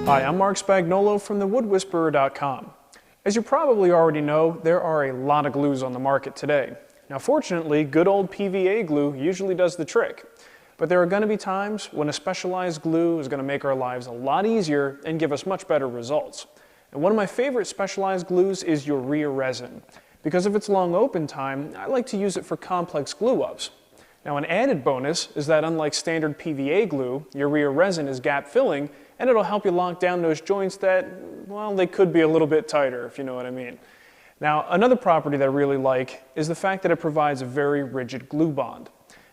Hi, I'm Marc Spagnuolo from thewoodwhisperer.com. As you probably already know, there are a lot of glues on the market today. Now fortunately, good old PVA glue usually does the trick. But there are going to be times when a specialized glue is going to make our lives a lot easier and give us much better results. And one of my favorite specialized glues is urea resin. Because of its long open time, I like to use it for complex glue-ups. Now an added bonus is that unlike standard PVA glue, urea resin is gap-filling, and it'll help you lock down those joints that, well, they could be a little bit tighter, if you know what I mean. Now, another property that I really like is the fact that it provides a very rigid glue bond.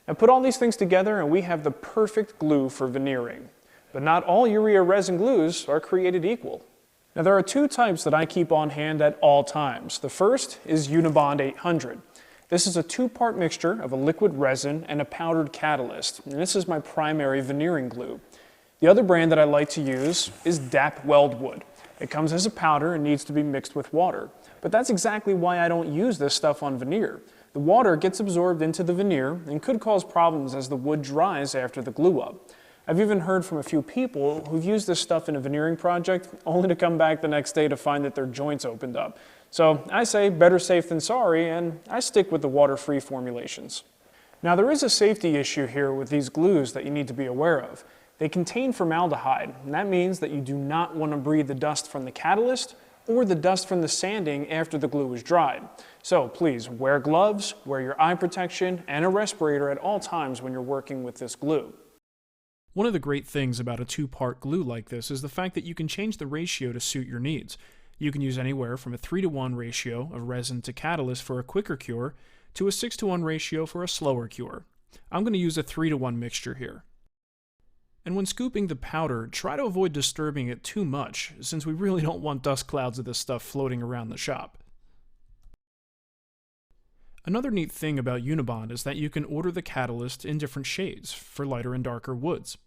Now put all these things together and we have the perfect glue for veneering. But not all urea resin glues are created equal. Now there are two types that I keep on hand at all times. The first is Unibond 800. This is a two-part mixture of a liquid resin and a powdered catalyst, and this is my primary veneering glue. The other brand that I like to use is DAP Weldwood. It comes as a powder and needs to be mixed with water. But that's exactly why I don't use this stuff on veneer. The water gets absorbed into the veneer and could cause problems as the wood dries after the glue up. I've even heard from a few people who've used this stuff in a veneering project only to come back the next day to find that their joints opened up. So I say better safe than sorry, and I stick with the water-free formulations. Now there is a safety issue here with these glues that you need to be aware of. They contain formaldehyde, and that means that you do not want to breathe the dust from the catalyst or the dust from the sanding after the glue is dried. So please wear gloves, wear your eye protection, and a respirator at all times when you're working with this glue. One of the great things about a two-part glue like this is the fact that you can change the ratio to suit your needs. You can use anywhere from a 3-to-1 ratio of resin to catalyst for a quicker cure to a 6-to-1 ratio for a slower cure. I'm going to use a 3-to-1 mixture here. And when scooping the powder, try to avoid disturbing it too much, since we really don't want dust clouds of this stuff floating around the shop. Another neat thing about Unibond is that you can order the catalyst in different shades for lighter and darker woods.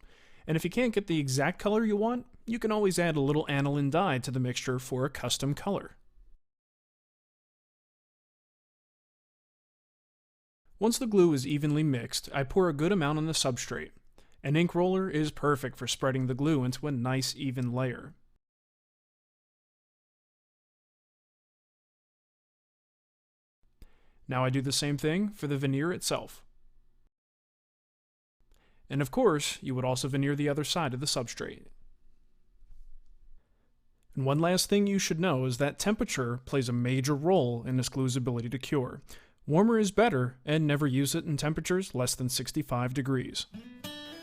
And if you can't get the exact color you want, you can always add a little aniline dye to the mixture for a custom color. Once the glue is evenly mixed, I pour a good amount on the substrate. An ink roller is perfect for spreading the glue into a nice even layer. Now I do the same thing for the veneer itself. And of course, you would also veneer the other side of the substrate. And one last thing you should know is that temperature plays a major role in this glue's ability to cure. Warmer is better, and never use it in temperatures less than 65 degrees.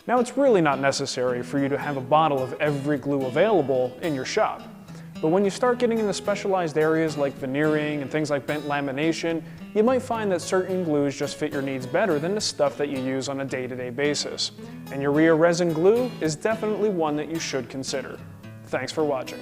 Now it's really not necessary for you to have a bottle of every glue available in your shop. But when you start getting into specialized areas like veneering and things like bent lamination, you might find that certain glues just fit your needs better than the stuff that you use on a day-to-day basis. And urea resin glue is definitely one that you should consider. Thanks for watching.